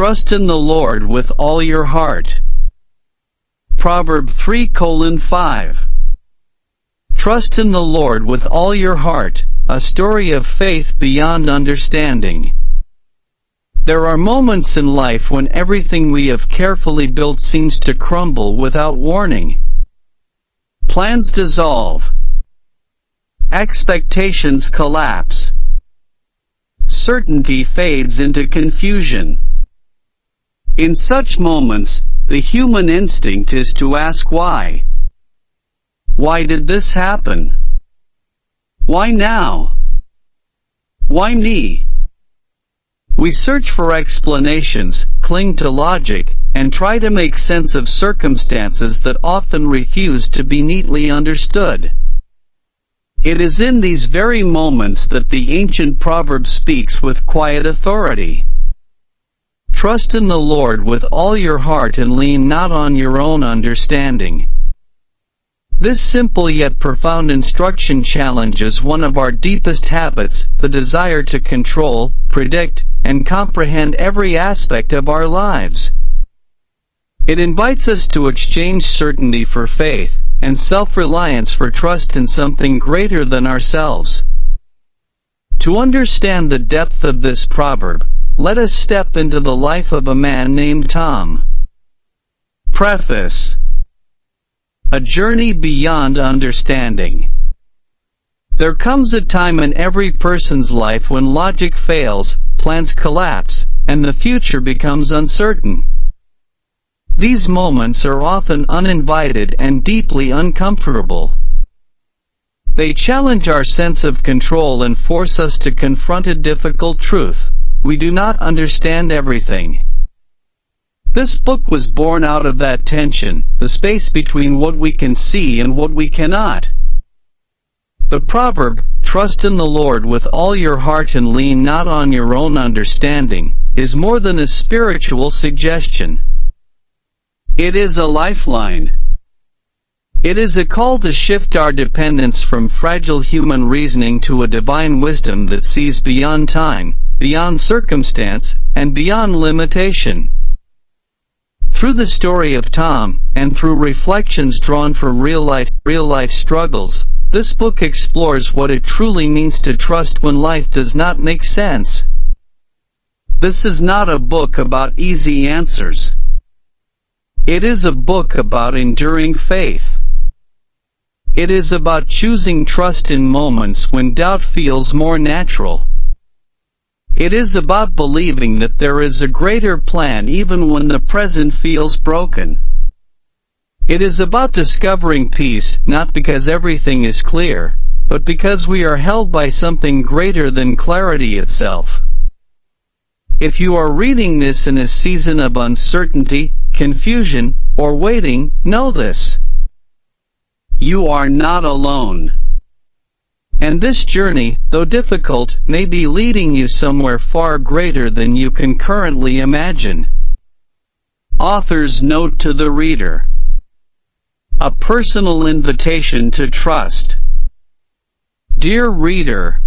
Trust in the Lord with all your heart. Proverbs 3:5. Trust in the Lord with all your heart, a story of faith beyond understanding. There are moments in life when everything we have carefully built seems to crumble without warning. Plans dissolve. Expectations collapse. Certainty fades into confusion. In such moments, the human instinct is to ask why. Why did this happen? Why now? Why me? We search for explanations, cling to logic, and try to make sense of circumstances that often refuse to be neatly understood. It is in these very moments that the ancient proverb speaks with quiet authority. Trust in the Lord with all your heart and lean not on your own understanding. This simple yet profound instruction challenges one of our deepest habits, the desire to control, predict, and comprehend every aspect of our lives. It invites us to exchange certainty for faith, and self-reliance for trust in something greater than ourselves. To understand the depth of this proverb, let us step into the life of a man named Tom. Preface. A journey beyond understanding. There comes a time in every person's life when logic fails, plans collapse, and the future becomes uncertain. These moments are often uninvited and deeply uncomfortable. They challenge our sense of control and force us to confront a difficult truth: we do not understand everything. This book was born out of that tension, the space between what we can see and what we cannot. The proverb, "Trust in the Lord with all your heart and lean not on your own understanding," is more than a spiritual suggestion. It is a lifeline. It is a call to shift our dependence from fragile human reasoning to a divine wisdom that sees beyond time, beyond circumstance, and beyond limitation. Through the story of Tom, and through reflections drawn from real-life struggles, this book explores what it truly means to trust when life does not make sense. This is not a book about easy answers. It is a book about enduring faith. It is about choosing trust in moments when doubt feels more natural. It is about believing that there is a greater plan even when the present feels broken. It is about discovering peace, not because everything is clear, but because we are held by something greater than clarity itself. If you are reading this in a season of uncertainty, confusion, or waiting, know this: you are not alone. And this journey, though difficult, may be leading you somewhere far greater than you can currently imagine. Author's note to the reader. A personal invitation to trust. Dear reader,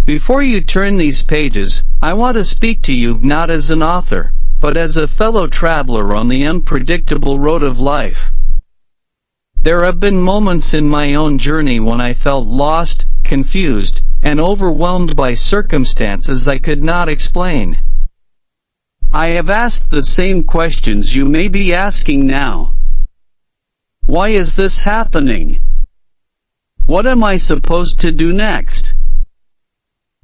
before you turn these pages, I want to speak to you not as an author, but as a fellow traveler on the unpredictable road of life. There have been moments in my own journey when I felt lost, confused, and overwhelmed by circumstances I could not explain. I have asked the same questions you may be asking now. Why is this happening? What am I supposed to do next?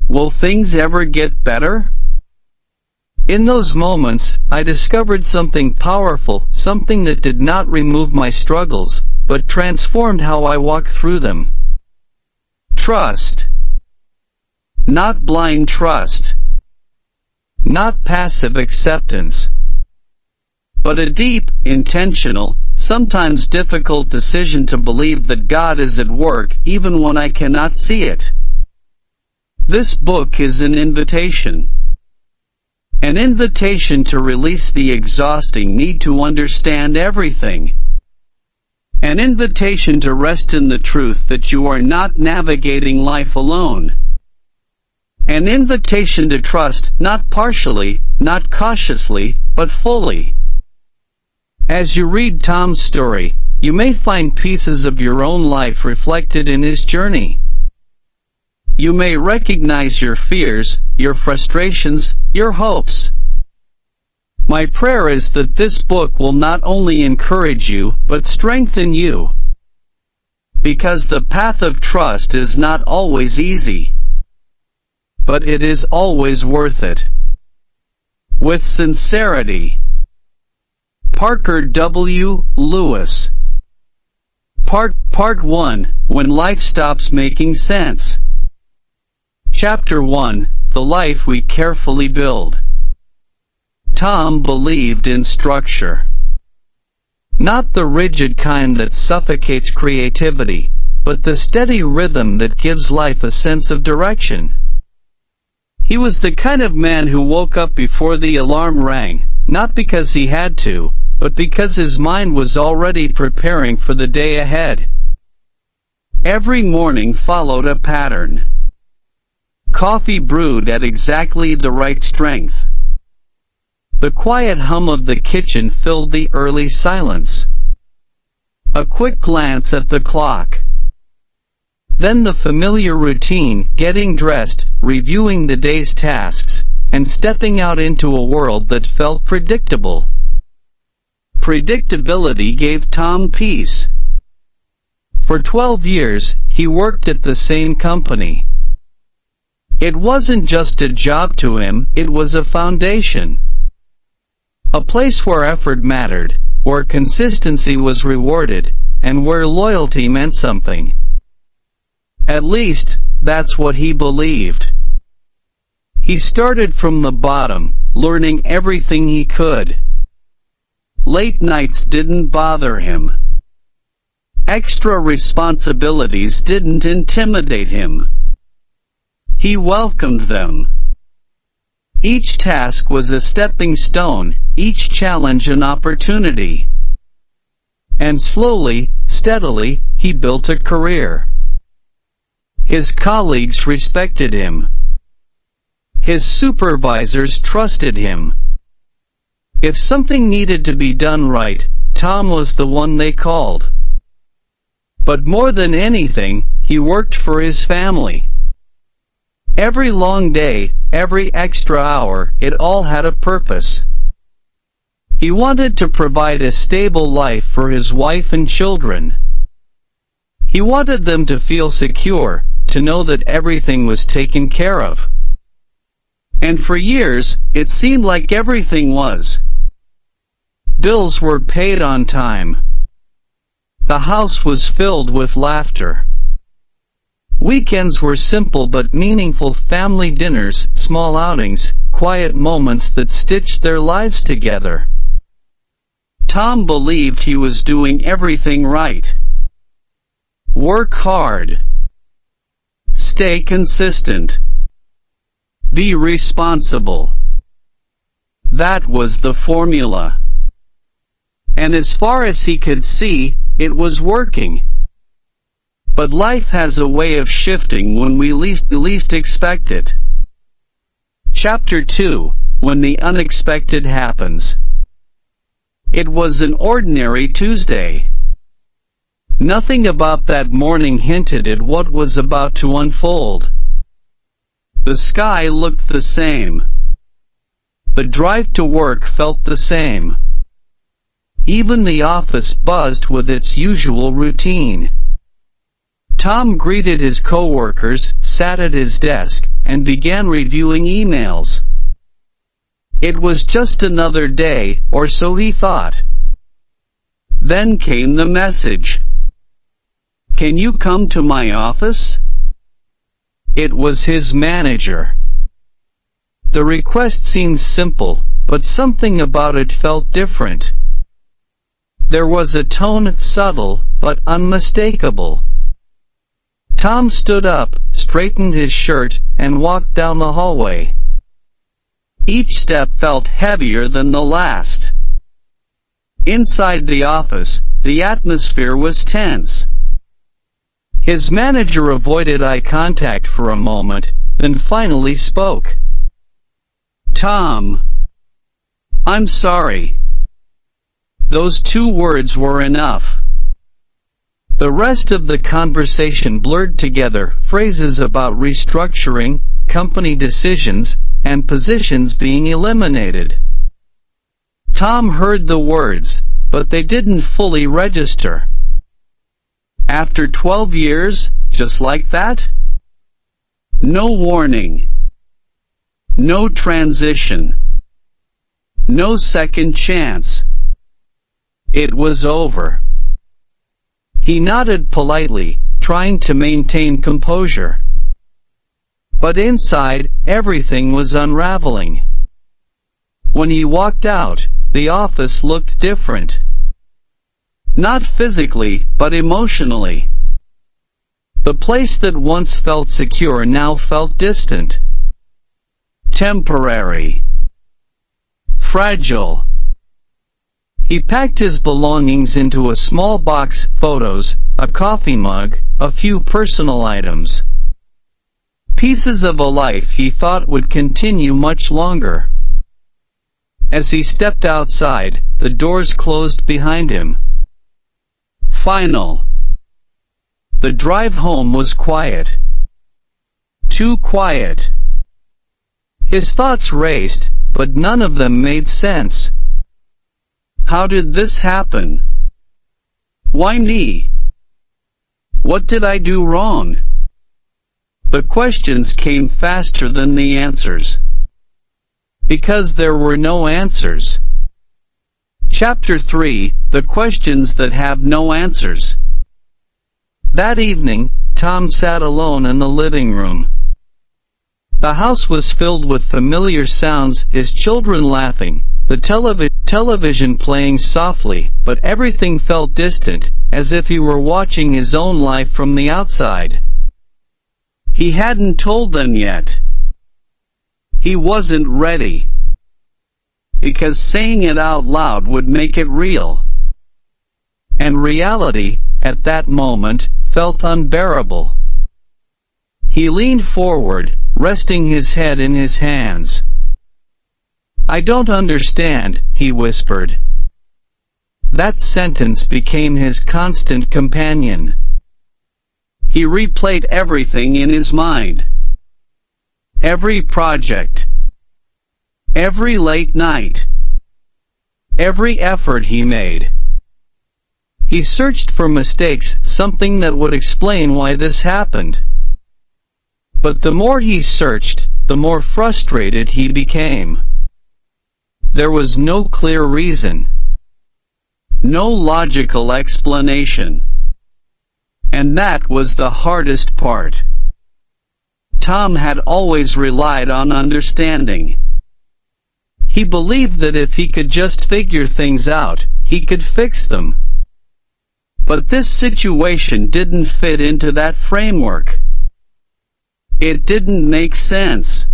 Will things ever get better? In those moments, I discovered something powerful, something that did not remove my struggles, but transformed how I walk through them. Trust. Not blind trust. Not passive acceptance. But a deep, intentional, sometimes difficult decision to believe that God is at work even when I cannot see it. This book is an invitation. An invitation to release the exhausting need to understand everything. An invitation to rest in the truth that you are not navigating life alone. An invitation to trust, not partially, not cautiously, but fully. As you read Tom's story, you may find pieces of your own life reflected in his journey. You may recognize your fears, your frustrations, your hopes. My prayer is that this book will not only encourage you, but strengthen you. Because the path of trust is not always easy. But it is always worth it. With sincerity. Parker W. Lewis. Part 1, When Life Stops Making Sense. Chapter 1, The Life We Carefully Build. Tom believed in structure. Not the rigid kind that suffocates creativity, but the steady rhythm that gives life a sense of direction. He was the kind of man who woke up before the alarm rang, not because he had to, but because his mind was already preparing for the day ahead. Every morning followed a pattern. Coffee brewed at exactly the right strength. The quiet hum of the kitchen filled the early silence. A quick glance at the clock. Then the familiar routine, getting dressed, reviewing the day's tasks, and stepping out into a world that felt predictable. Predictability gave Tom peace. For 12 years, he worked at the same company. It wasn't just a job to him, it was a foundation. A place where effort mattered, where consistency was rewarded, and where loyalty meant something. At least, that's what he believed. He started from the bottom, learning everything he could. Late nights didn't bother him. Extra responsibilities didn't intimidate him. He welcomed them. Each task was a stepping stone, each challenge an opportunity. And slowly, steadily, he built a career. His colleagues respected him. His supervisors trusted him. If something needed to be done right, Tom was the one they called. But more than anything, he worked for his family. Every long day, every extra hour, it all had a purpose. He wanted to provide a stable life for his wife and children. He wanted them to feel secure, to know that everything was taken care of. And for years, it seemed like everything was. Bills were paid on time. The house was filled with laughter. Weekends were simple but meaningful family dinners, small outings, quiet moments that stitched their lives together. Tom believed he was doing everything right. Work hard. Stay consistent. Be responsible. That was the formula. And as far as he could see, it was working. But life has a way of shifting when we least expect it. Chapter 2, When the Unexpected Happens. It was an ordinary Tuesday. Nothing about that morning hinted at what was about to unfold. The sky looked the same. The drive to work felt the same. Even the office buzzed with its usual routine. Tom greeted his coworkers, sat at his desk, and began reviewing emails. It was just another day, or so he thought. Then came the message. "Can you come to my office?" It was his manager. The request seemed simple, but something about it felt different. There was a tone subtle, but unmistakable. Tom stood up, straightened his shirt, and walked down the hallway. Each step felt heavier than the last. Inside the office, the atmosphere was tense. His manager avoided eye contact for a moment, then finally spoke. "Tom, I'm sorry." Those 2 words were enough. The rest of the conversation blurred together, phrases about restructuring, company decisions, and positions being eliminated. Tom heard the words, but they didn't fully register. After 12 years, just like that? No warning. No transition. No second chance. It was over. He nodded politely, trying to maintain composure. But inside, everything was unraveling. When he walked out, the office looked different. Not physically, but emotionally. The place that once felt secure now felt distant. Temporary. Fragile. He packed his belongings into a small box, photos, a coffee mug, a few personal items. Pieces of a life he thought would continue much longer. As he stepped outside, the doors closed behind him. Final. The drive home was quiet. Too quiet. His thoughts raced, but none of them made sense. How did this happen? Why me? What did I do wrong? The questions came faster than the answers. Because there were no answers. Chapter 3, The Questions That Have No Answers. That evening, Tom sat alone in the living room. The house was filled with familiar sounds, his children laughing, the television playing softly, but everything felt distant, as if he were watching his own life from the outside. He hadn't told them yet. He wasn't ready. Because saying it out loud would make it real. And reality, at that moment, felt unbearable. He leaned forward, resting his head in his hands. "I don't understand," he whispered. That sentence became his constant companion. He replayed everything in his mind. Every project. Every late night. Every effort he made. He searched for mistakes, something that would explain why this happened. But the more he searched, the more frustrated he became. There was no clear reason. No logical explanation. And that was the hardest part. Tom had always relied on understanding. He believed that if he could just figure things out, he could fix them. But this situation didn't fit into that framework. It didn't make sense.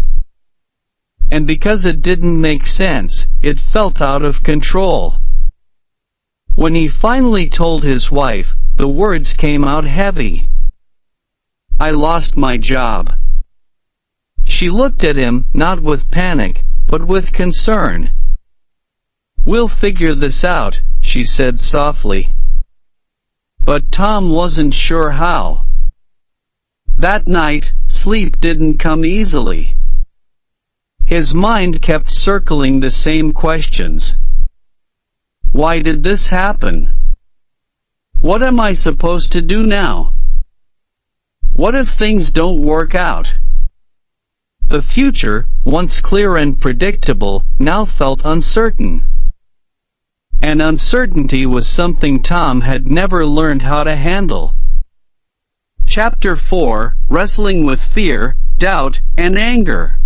And because it didn't make sense, it felt out of control. When he finally told his wife, the words came out heavy. "I lost my job." She looked at him, not with panic, but with concern. "We'll figure this out," she said softly. But Tom wasn't sure how. That night, sleep didn't come easily. His mind kept circling the same questions. Why did this happen? What am I supposed to do now? What if things don't work out? The future, once clear and predictable, now felt uncertain. And uncertainty was something Tom had never learned how to handle. Chapter 4, Wrestling with Fear, Doubt, and Anger.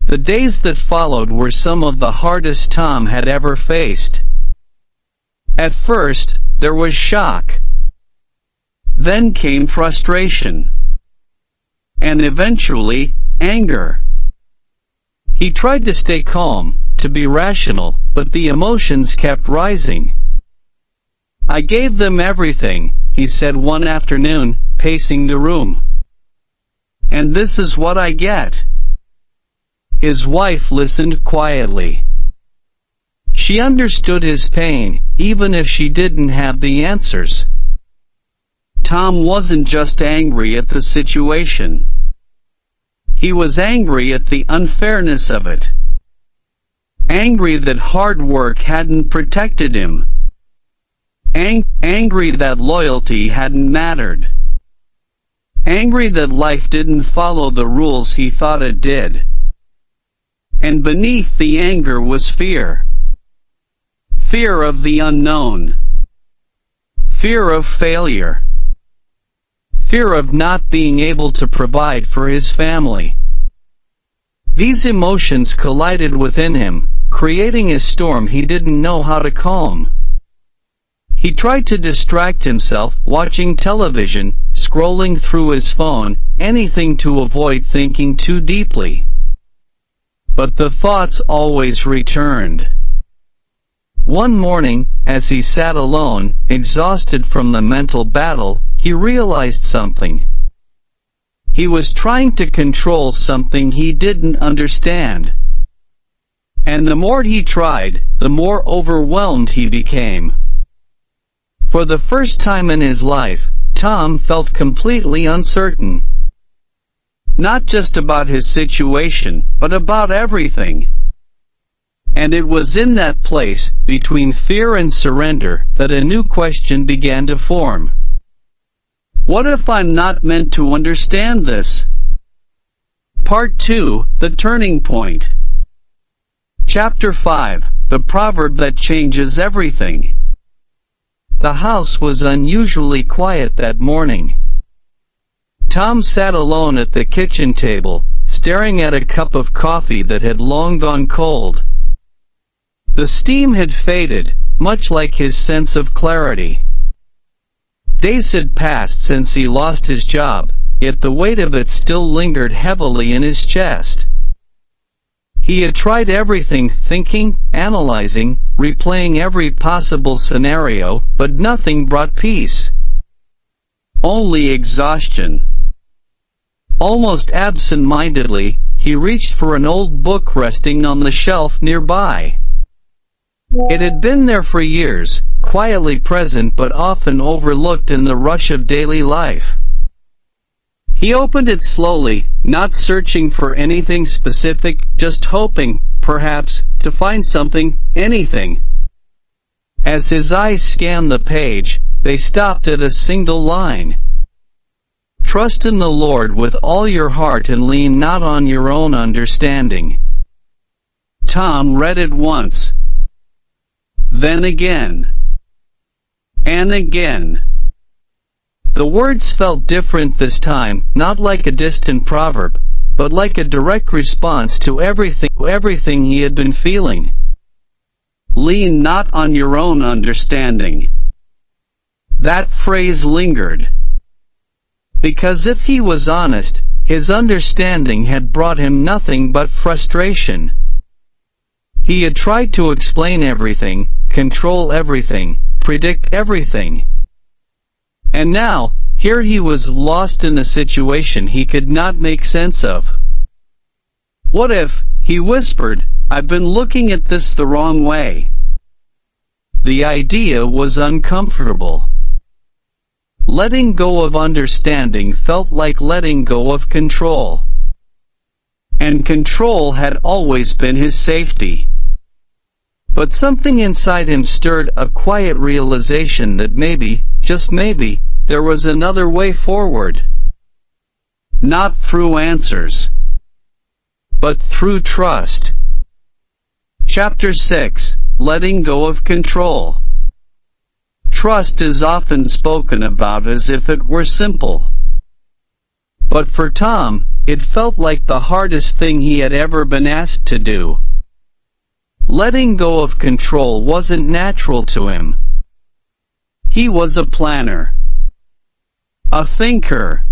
The days that followed were some of the hardest Tom had ever faced. At first, there was shock. Then came frustration. And eventually, anger. He tried to stay calm, to be rational, but the emotions kept rising. "I gave them everything," he said one afternoon, pacing the room. And this is what I get." His wife listened quietly. She understood his pain, even if she didn't have the answers. Tom wasn't just angry at the situation. He was angry at the unfairness of it. Angry that hard work hadn't protected him. Angry that loyalty hadn't mattered. Angry that life didn't follow the rules he thought it did. And beneath the anger was fear. Fear of the unknown. Fear of failure. Fear of not being able to provide for his family. These emotions collided within him, creating a storm he didn't know how to calm. He tried to distract himself, watching television, scrolling through his phone, anything to avoid thinking too deeply. But the thoughts always returned. One morning, as he sat alone, exhausted from the mental battle, he realized something. He was trying to control something he didn't understand. And the more he tried, the more overwhelmed he became. For the first time in his life, Tom felt completely uncertain. Not just about his situation, but about everything. And it was in that place, between fear and surrender, that a new question began to form. What if I'm not meant to understand this? Part 2, The Turning Point. Chapter 5, The Proverb That Changes Everything. The house was unusually quiet that morning. Tom sat alone at the kitchen table, staring at a cup of coffee that had long gone cold. The steam had faded, much like his sense of clarity. Days had passed since he lost his job, yet the weight of it still lingered heavily in his chest. He had tried everything, thinking, analyzing, replaying every possible scenario, but nothing brought peace. Only exhaustion. Almost absent-mindedly, he reached for an old book resting on the shelf nearby. It had been there for years, quietly present but often overlooked in the rush of daily life. He opened it slowly, not searching for anything specific, just hoping, perhaps, to find something, anything. As his eyes scanned the page, they stopped at a single line. Trust in the Lord with all your heart and lean not on your own understanding. Tom read it once. Then again. And again. The words felt different this time, not like a distant proverb, but like a direct response to everything he had been feeling. Lean not on your own understanding. That phrase lingered. Because if he was honest, his understanding had brought him nothing but frustration. He had tried to explain everything, control everything, predict everything. And now, here he was lost in a situation he could not make sense of. What if, he whispered, I've been looking at this the wrong way? The idea was uncomfortable. Letting go of understanding felt like letting go of control. And control had always been his safety. But something inside him stirred a quiet realization that maybe, just maybe, there was another way forward. Not through answers, but through trust. Chapter 6, Letting Go of Control. Trust is often spoken about as if it were simple. But for Tom, it felt like the hardest thing he had ever been asked to do. Letting go of control wasn't natural to him. He was a planner. A thinker.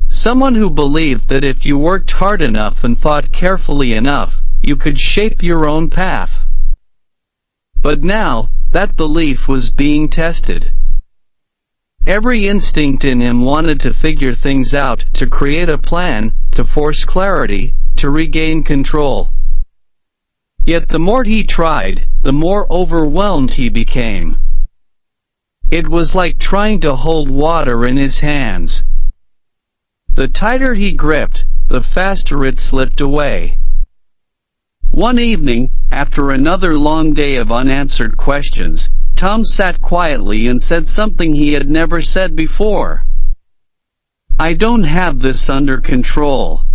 Someone who believed that if you worked hard enough and thought carefully enough, you could shape your own path. But now, that belief was being tested. Every instinct in him wanted to figure things out, to create a plan, to force clarity, to regain control. Yet the more he tried, the more overwhelmed he became. It was like trying to hold water in his hands. The tighter he gripped, the faster it slipped away. One evening, after another long day of unanswered questions, Tom sat quietly and said something he had never said before. "I don't have this under control."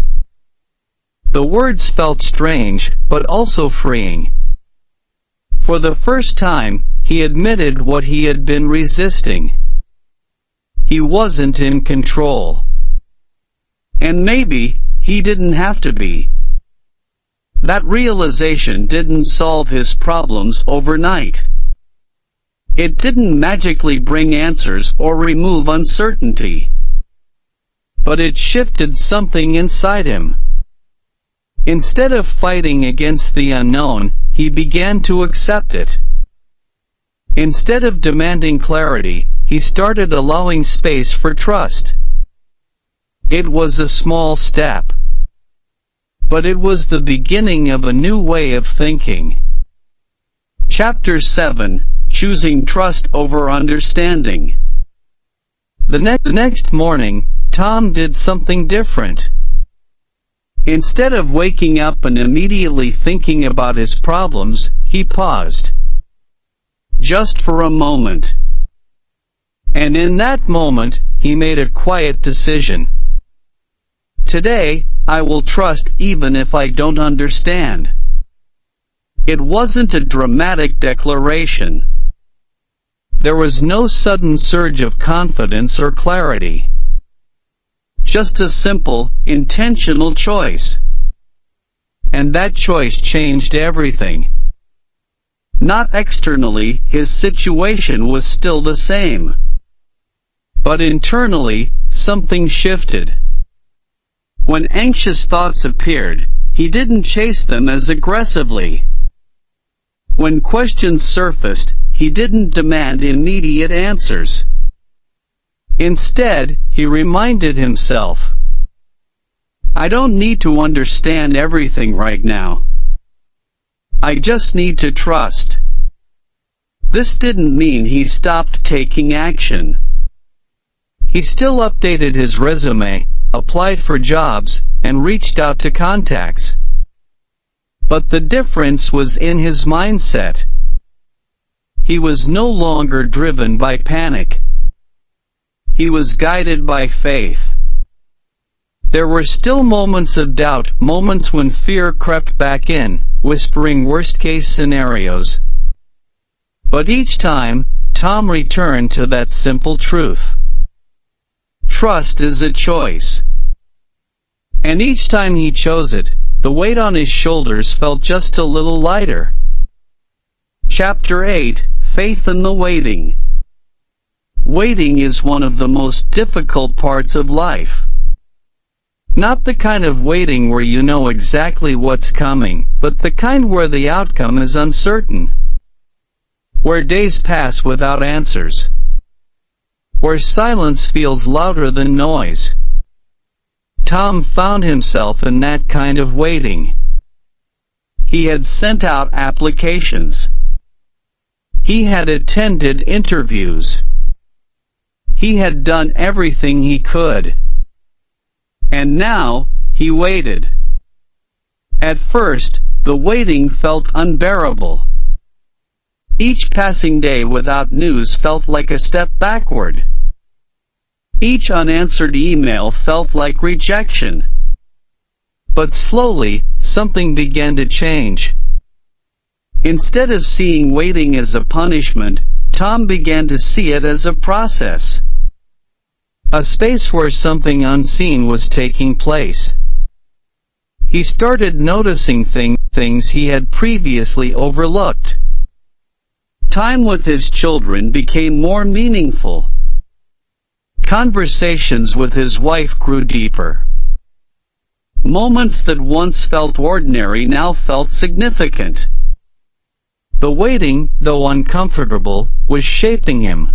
The words felt strange, but also freeing. For the first time, he admitted what he had been resisting. He wasn't in control. And maybe he didn't have to be. That realization didn't solve his problems overnight. It didn't magically bring answers or remove uncertainty. But it shifted something inside him. Instead of fighting against the unknown, he began to accept it. Instead of demanding clarity, he started allowing space for trust. It was a small step. But it was the beginning of a new way of thinking. Chapter 7: Choosing Trust Over Understanding. The next morning, Tom did something different. Instead of waking up and immediately thinking about his problems, he paused. Just for a moment. And in that moment, he made a quiet decision. Today, I will trust even if I don't understand. It wasn't a dramatic declaration. There was no sudden surge of confidence or clarity. Just a simple, intentional choice. And that choice changed everything. Not externally, his situation was still the same. But internally, something shifted. When anxious thoughts appeared, he didn't chase them as aggressively. When questions surfaced, he didn't demand immediate answers. Instead, he reminded himself, "I don't need to understand everything right now. I just need to trust." This didn't mean he stopped taking action. He still updated his resume, applied for jobs, and reached out to contacts. But the difference was in his mindset. He was no longer driven by panic. He was guided by faith. There were still moments of doubt, moments when fear crept back in, whispering worst-case scenarios. But each time, Tom returned to that simple truth. Trust is a choice. And each time he chose it, the weight on his shoulders felt just a little lighter. Chapter 8: Faith in the Waiting. Waiting is one of the most difficult parts of life. Not the kind of waiting where you know exactly what's coming, but the kind where the outcome is uncertain. Where days pass without answers. Where silence feels louder than noise. Tom found himself in that kind of waiting. He had sent out applications. He had attended interviews. He had done everything he could. And now, he waited. At first, the waiting felt unbearable. Each passing day without news felt like a step backward. Each unanswered email felt like rejection. But slowly, something began to change. Instead of seeing waiting as a punishment, Tom began to see it as a process. A space where something unseen was taking place. He started noticing things he had previously overlooked. Time with his children became more meaningful. Conversations with his wife grew deeper. Moments that once felt ordinary now felt significant. The waiting, though uncomfortable, was shaping him.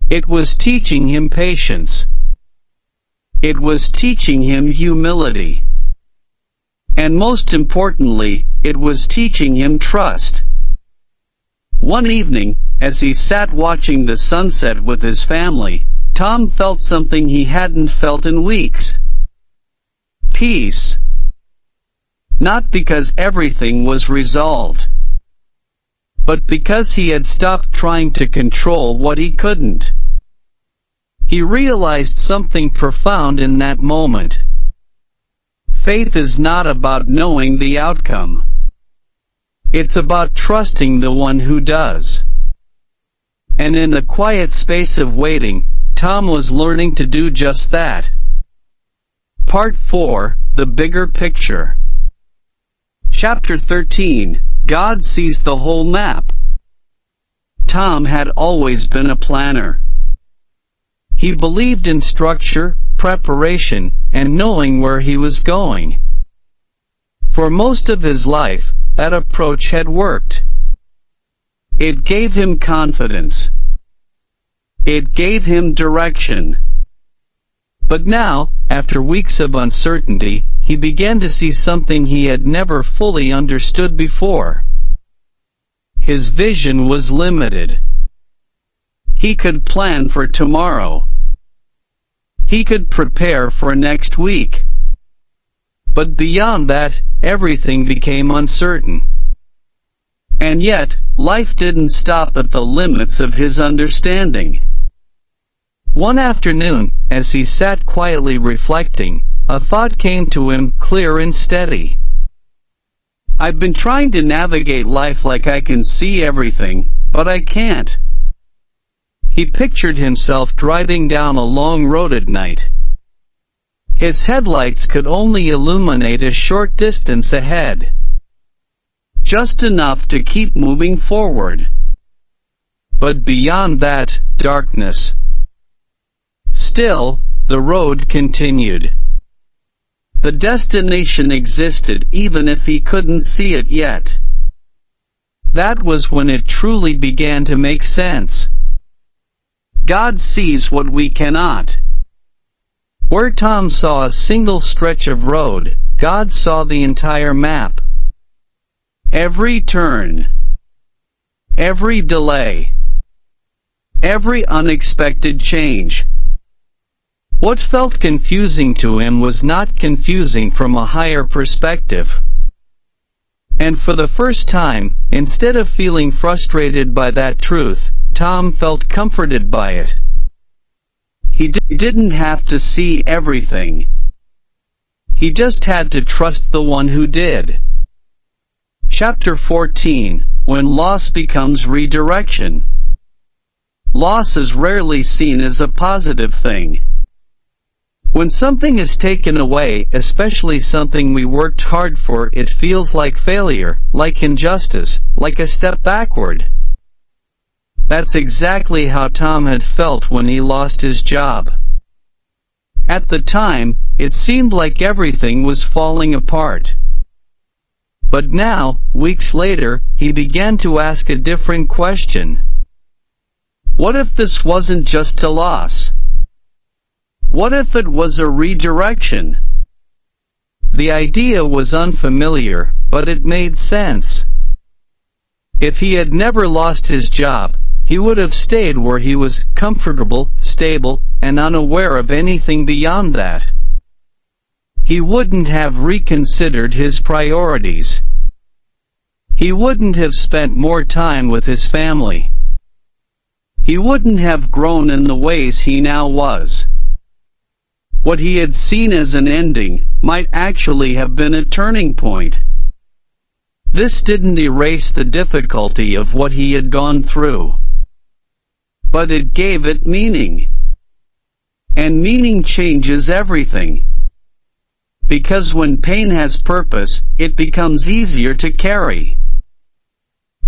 It was teaching him patience. It was teaching him humility. And most importantly, it was teaching him trust. One evening, as he sat watching the sunset with his family, Tom felt something he hadn't felt in weeks. Peace. Not because everything was resolved, but because he had stopped trying to control what he couldn't. He realized something profound in that moment. Faith is not about knowing the outcome. It's about trusting the one who does. And in the quiet space of waiting, Tom was learning to do just that. Part 4, The Bigger Picture. Chapter 13, God Sees the Whole Map. Tom had always been a planner. He believed in structure, preparation, and knowing where he was going. For most of his life, that approach had worked. It gave him confidence. It gave him direction. But now, after weeks of uncertainty, he began to see something he had never fully understood before. His vision was limited. He could plan for tomorrow. He could prepare for next week. But beyond that, everything became uncertain. And yet, life didn't stop at the limits of his understanding. One afternoon, as he sat quietly reflecting, a thought came to him, clear and steady. I've been trying to navigate life like I can see everything, but I can't. He pictured himself driving down a long road at night. His headlights could only illuminate a short distance ahead. Just enough to keep moving forward. But beyond that, darkness. Still, the road continued. The destination existed even if he couldn't see it yet. That was when it truly began to make sense. God sees what we cannot. Where Tom saw a single stretch of road, God saw the entire map. Every turn. Every delay. Every unexpected change. What felt confusing to him was not confusing from a higher perspective. And for the first time, instead of feeling frustrated by that truth, Tom felt comforted by it. He didn't have to see everything. He just had to trust the one who did. Chapter 14, When Loss Becomes Redirection. Loss is rarely seen as a positive thing. When something is taken away, especially something we worked hard for, it feels like failure, like injustice, like a step backward. That's exactly how Tom had felt when he lost his job. At the time, it seemed like everything was falling apart. But now, weeks later, he began to ask a different question. What if this wasn't just a loss? What if it was a redirection? The idea was unfamiliar, but it made sense. If he had never lost his job, he would have stayed where he was, comfortable, stable, and unaware of anything beyond that. He wouldn't have reconsidered his priorities. He wouldn't have spent more time with his family. He wouldn't have grown in the ways he now was. What he had seen as an ending might actually have been a turning point. This didn't erase the difficulty of what he had gone through, but it gave it meaning. And meaning changes everything. Because when pain has purpose, it becomes easier to carry.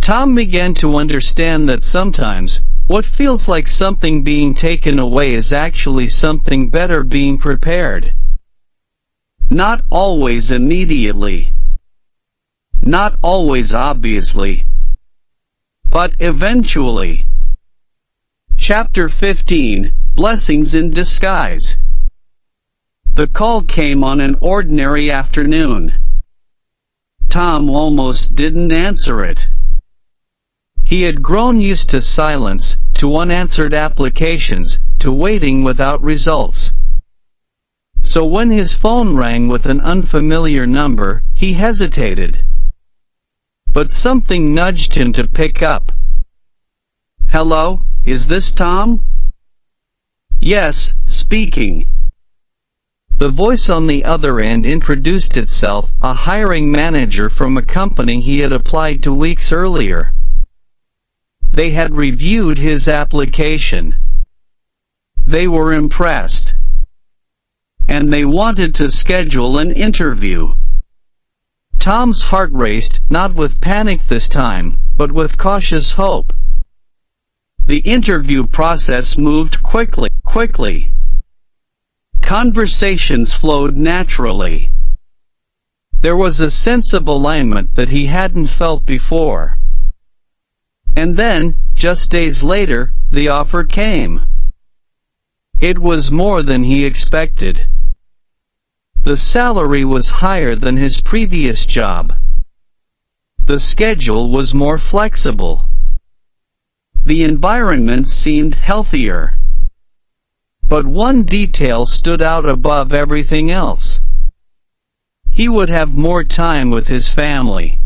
Tom began to understand that sometimes, what feels like something being taken away is actually something better being prepared. Not always immediately. Not always obviously. But eventually. Chapter 15, Blessings in Disguise. The call came on an ordinary afternoon. Tom almost didn't answer it. He had grown used to silence, to unanswered applications, to waiting without results. So when his phone rang with an unfamiliar number, he hesitated. But something nudged him to pick up. "Hello, is this Tom?" "Yes, speaking." The voice on the other end introduced itself, a hiring manager from a company he had applied to weeks earlier. They had reviewed his application. They were impressed. And they wanted to schedule an interview. Tom's heart raced, not with panic this time, but with cautious hope. The interview process moved quickly. Conversations flowed naturally. There was a sense of alignment that he hadn't felt before. And then, just days later, the offer came. It was more than he expected. The salary was higher than his previous job. The schedule was more flexible. The environment seemed healthier. But one detail stood out above everything else. He would have more time with his family.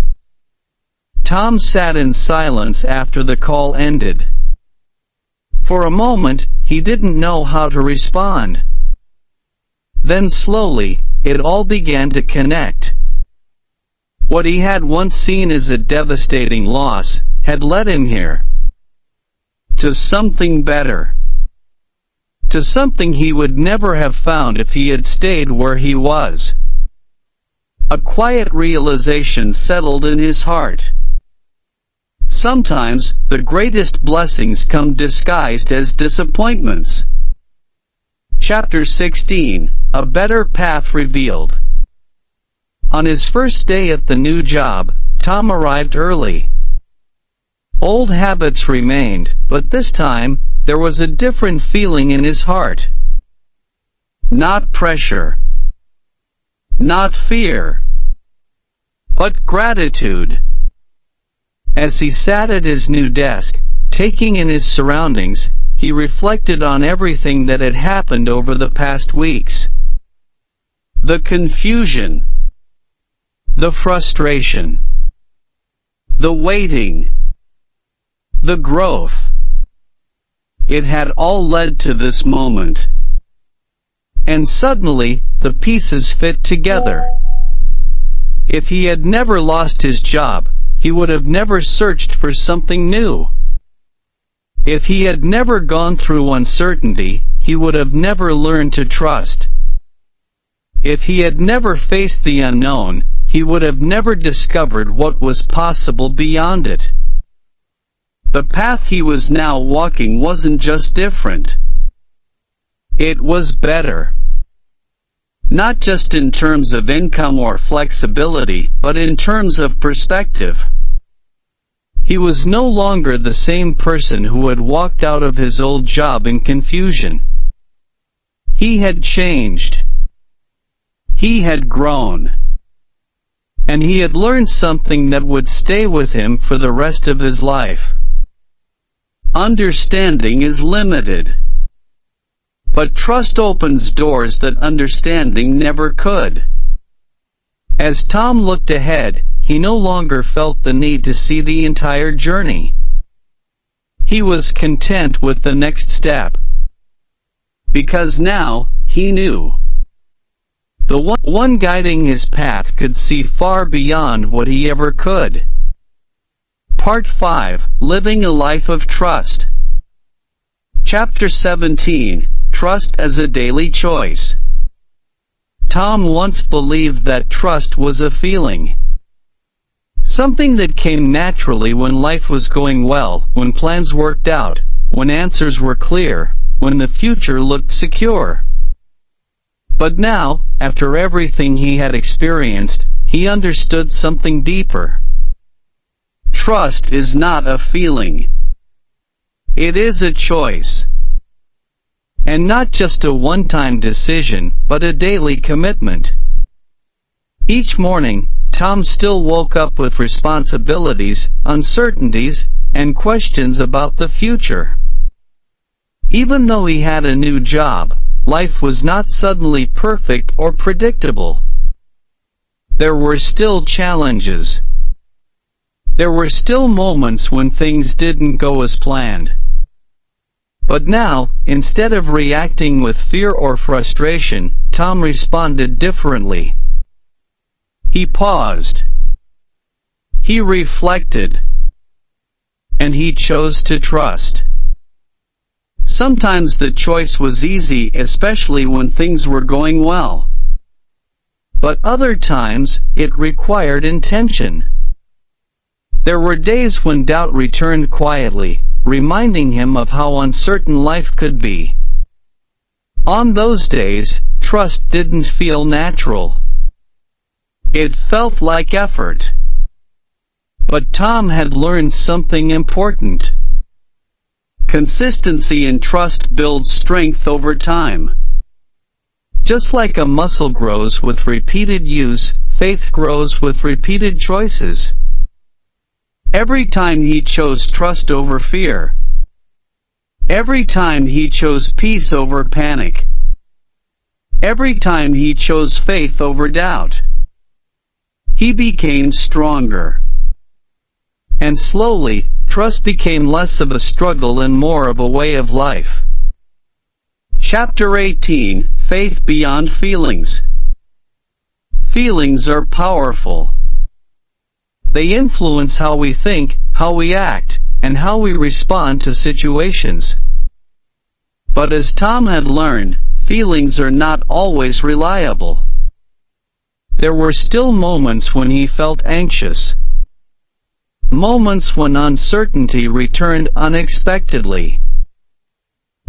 Tom sat in silence after the call ended. For a moment, he didn't know how to respond. Then slowly, it all began to connect. What he had once seen as a devastating loss had led him here. To something better. To something he would never have found if he had stayed where he was. A quiet realization settled in his heart. Sometimes, the greatest blessings come disguised as disappointments. Chapter 16, A Better Path Revealed. On his first day at the new job, Tom arrived early. Old habits remained, but this time, there was a different feeling in his heart. Not pressure. Not fear. But gratitude. As he sat at his new desk, taking in his surroundings, he reflected on everything that had happened over the past weeks. The confusion. The frustration. The waiting. The growth. It had all led to this moment. And suddenly, the pieces fit together. If he had never lost his job, he would have never searched for something new. If he had never gone through uncertainty, he would have never learned to trust. If he had never faced the unknown, he would have never discovered what was possible beyond it. The path he was now walking wasn't just different. It was better. Not just in terms of income or flexibility, but in terms of perspective. He was no longer the same person who had walked out of his old job in confusion. He had changed. He had grown. And he had learned something that would stay with him for the rest of his life. Understanding is limited. But trust opens doors that understanding never could. As Tom looked ahead, he no longer felt the need to see the entire journey. He was content with the next step. Because now, he knew. The one guiding his path could see far beyond what he ever could. Part 5, Living a Life of Trust. Chapter 17, Trust as a Daily Choice. Tom once believed that trust was a feeling. Something that came naturally when life was going well, when plans worked out, when answers were clear, when the future looked secure. But now, after everything he had experienced, he understood something deeper. Trust is not a feeling. It is a choice. And not just a one-time decision, but a daily commitment. Each morning, Tom still woke up with responsibilities, uncertainties, and questions about the future. Even though he had a new job, life was not suddenly perfect or predictable. There were still challenges. There were still moments when things didn't go as planned. But now, instead of reacting with fear or frustration, Tom responded differently. He paused. He reflected. And he chose to trust. Sometimes the choice was easy, especially when things were going well. But other times, it required intention. There were days when doubt returned quietly, reminding him of how uncertain life could be. On those days, trust didn't feel natural. It felt like effort. But Tom had learned something important. Consistency and trust builds strength over time. Just like a muscle grows with repeated use, faith grows with repeated choices. Every time he chose trust over fear. Every time he chose peace over panic. Every time he chose faith over doubt. He became stronger. And slowly, trust became less of a struggle and more of a way of life. Chapter 18, Faith Beyond Feelings. Feelings are powerful. They influence how we think, how we act, and how we respond to situations. But as Tom had learned, feelings are not always reliable. There were still moments when he felt anxious. Moments when uncertainty returned unexpectedly.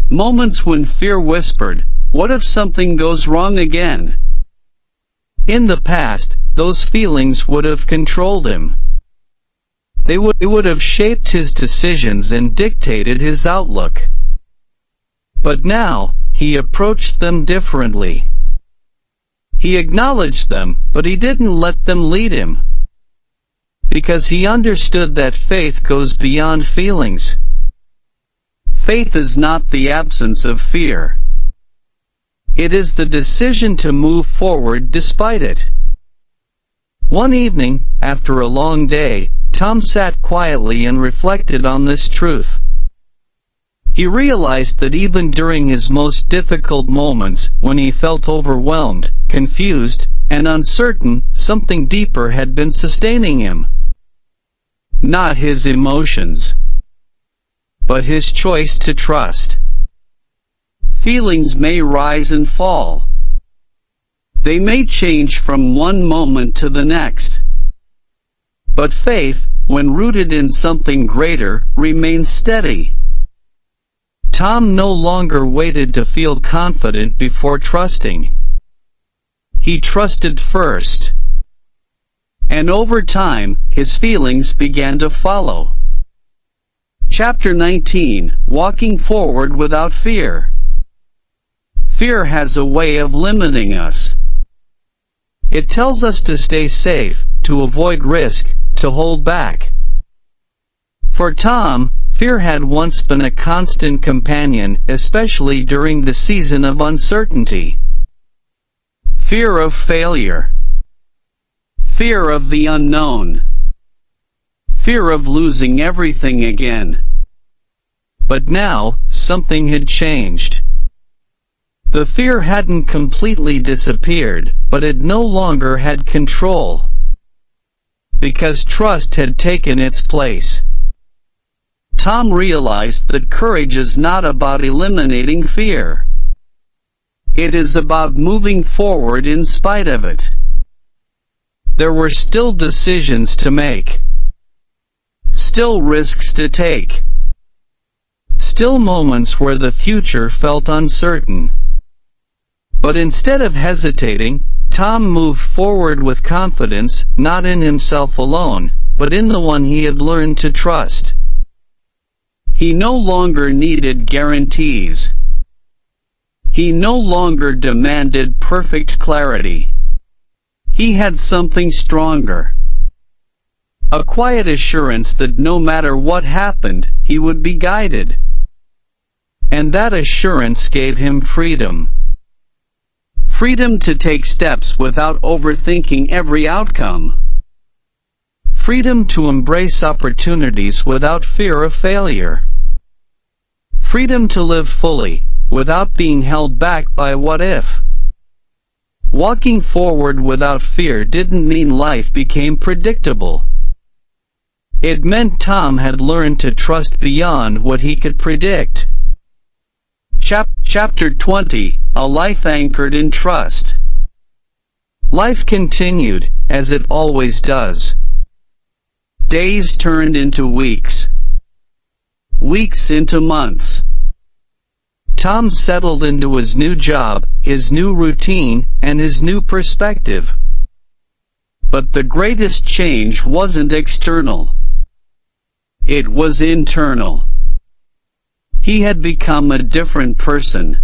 Moments when fear whispered, "What if something goes wrong again?" In the past, those feelings would have controlled him. They would have shaped his decisions and dictated his outlook. But now, he approached them differently. He acknowledged them, but he didn't let them lead him. Because he understood that faith goes beyond feelings. Faith is not the absence of fear. It is the decision to move forward despite it. One evening, after a long day, Tom sat quietly and reflected on this truth. He realized that even during his most difficult moments, when he felt overwhelmed, confused, and uncertain, something deeper had been sustaining him. Not his emotions, but his choice to trust. Feelings may rise and fall. They may change from one moment to the next. But faith, when rooted in something greater, remains steady. Tom no longer waited to feel confident before trusting. He trusted first. And over time, his feelings began to follow. Chapter 19, Walking Forward Without Fear. Fear has a way of limiting us. It tells us to stay safe, to avoid risk, to hold back. For Tom, fear had once been a constant companion, especially during the season of uncertainty. Fear of failure. Fear of the unknown. Fear of losing everything again. But now, something had changed. The fear hadn't completely disappeared, but it no longer had control. Because trust had taken its place. Tom realized that courage is not about eliminating fear. It is about moving forward in spite of it. There were still decisions to make. Still risks to take. Still moments where the future felt uncertain. But instead of hesitating, Tom moved forward with confidence, not in himself alone, but in the one he had learned to trust. He no longer needed guarantees. He no longer demanded perfect clarity. He had something stronger. A quiet assurance that no matter what happened, he would be guided. And that assurance gave him freedom. Freedom to take steps without overthinking every outcome. Freedom to embrace opportunities without fear of failure. Freedom to live fully, without being held back by what if. Walking forward without fear didn't mean life became predictable. It meant Tom had learned to trust beyond what he could predict. Chapter 20, A Life Anchored in Trust. Life continued, as it always does. Days turned into weeks. Weeks into months. Tom settled into his new job, his new routine, and his new perspective. But the greatest change wasn't external. It was internal. He had become a different person.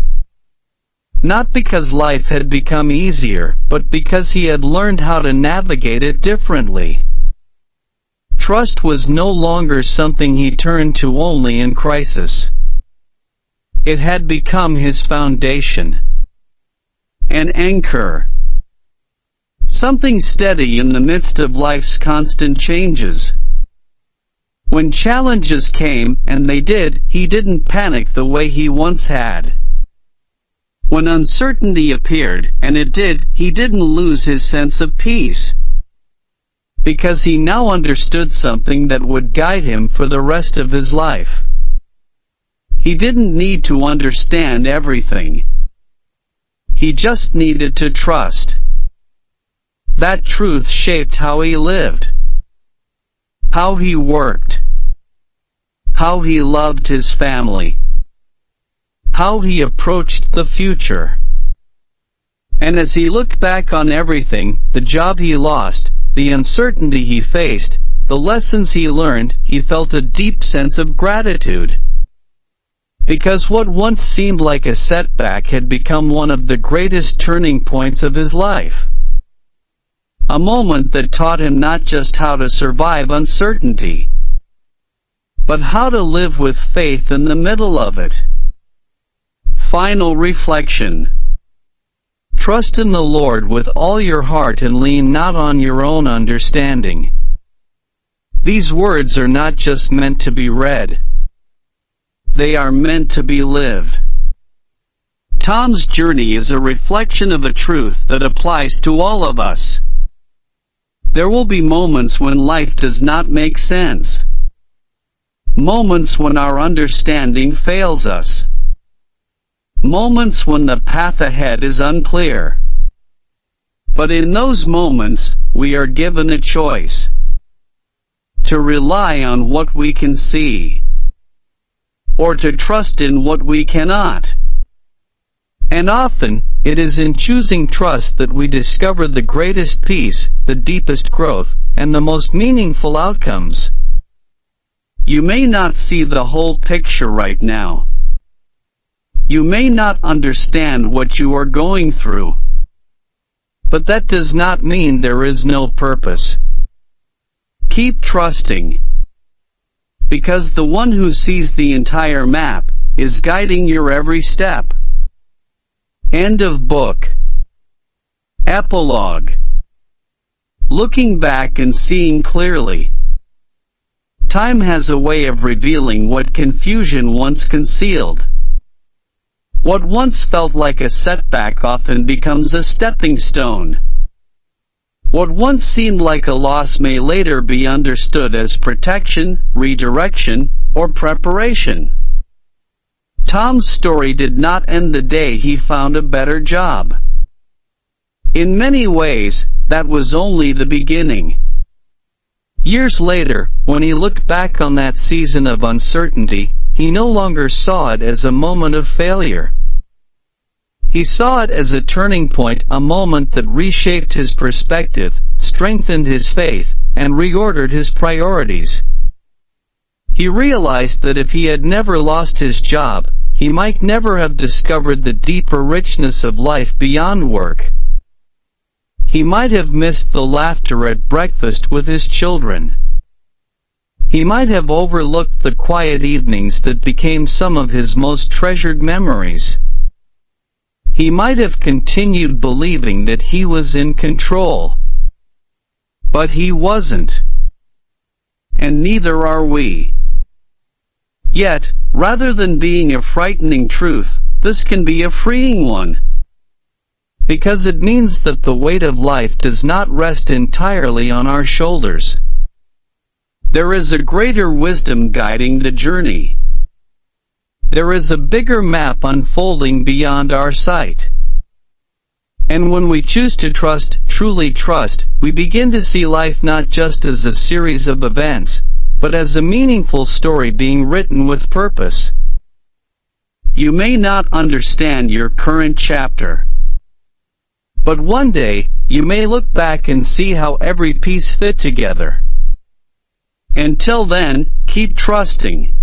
Not because life had become easier, but because he had learned how to navigate it differently. Trust was no longer something he turned to only in crisis. It had become his foundation. An anchor. Something steady in the midst of life's constant changes. When challenges came, and they did, he didn't panic the way he once had. When uncertainty appeared, and it did, he didn't lose his sense of peace. Because he now understood something that would guide him for the rest of his life. He didn't need to understand everything. He just needed to trust. That truth shaped how he lived. How he worked. How he loved his family. How he approached the future. And as he looked back on everything, the job he lost, the uncertainty he faced, the lessons he learned, he felt a deep sense of gratitude. Because what once seemed like a setback had become one of the greatest turning points of his life. A moment that taught him not just how to survive uncertainty, but how to live with faith in the middle of it. Final reflection. Trust in the Lord with all your heart and lean not on your own understanding. These words are not just meant to be read. They are meant to be lived. Tom's journey is a reflection of a truth that applies to all of us. There will be moments when life does not make sense. Moments when our understanding fails us. Moments when the path ahead is unclear. But in those moments, we are given a choice. To rely on what we can see. Or to trust in what we cannot. And often, it is in choosing trust that we discover the greatest peace, the deepest growth, and the most meaningful outcomes. You may not see the whole picture right now. You may not understand what you are going through. But that does not mean there is no purpose. Keep trusting. Because the one who sees the entire map is guiding your every step. End of book. Epilogue. Looking back and seeing clearly. Time has a way of revealing what confusion once concealed. What once felt like a setback often becomes a stepping stone. What once seemed like a loss may later be understood as protection, redirection, or preparation. Tom's story did not end the day he found a better job. In many ways, that was only the beginning. Years later, when he looked back on that season of uncertainty, he no longer saw it as a moment of failure. He saw it as a turning point, a moment that reshaped his perspective, strengthened his faith, and reordered his priorities. He realized that if he had never lost his job, he might never have discovered the deeper richness of life beyond work. He might have missed the laughter at breakfast with his children. He might have overlooked the quiet evenings that became some of his most treasured memories. He might have continued believing that he was in control. But he wasn't. And neither are we. Yet, rather than being a frightening truth, this can be a freeing one. Because it means that the weight of life does not rest entirely on our shoulders. There is a greater wisdom guiding the journey. There is a bigger map unfolding beyond our sight. And when we choose to trust, truly trust, we begin to see life not just as a series of events, but as a meaningful story being written with purpose. You may not understand your current chapter. But one day, you may look back and see how every piece fit together. Until then, keep trusting.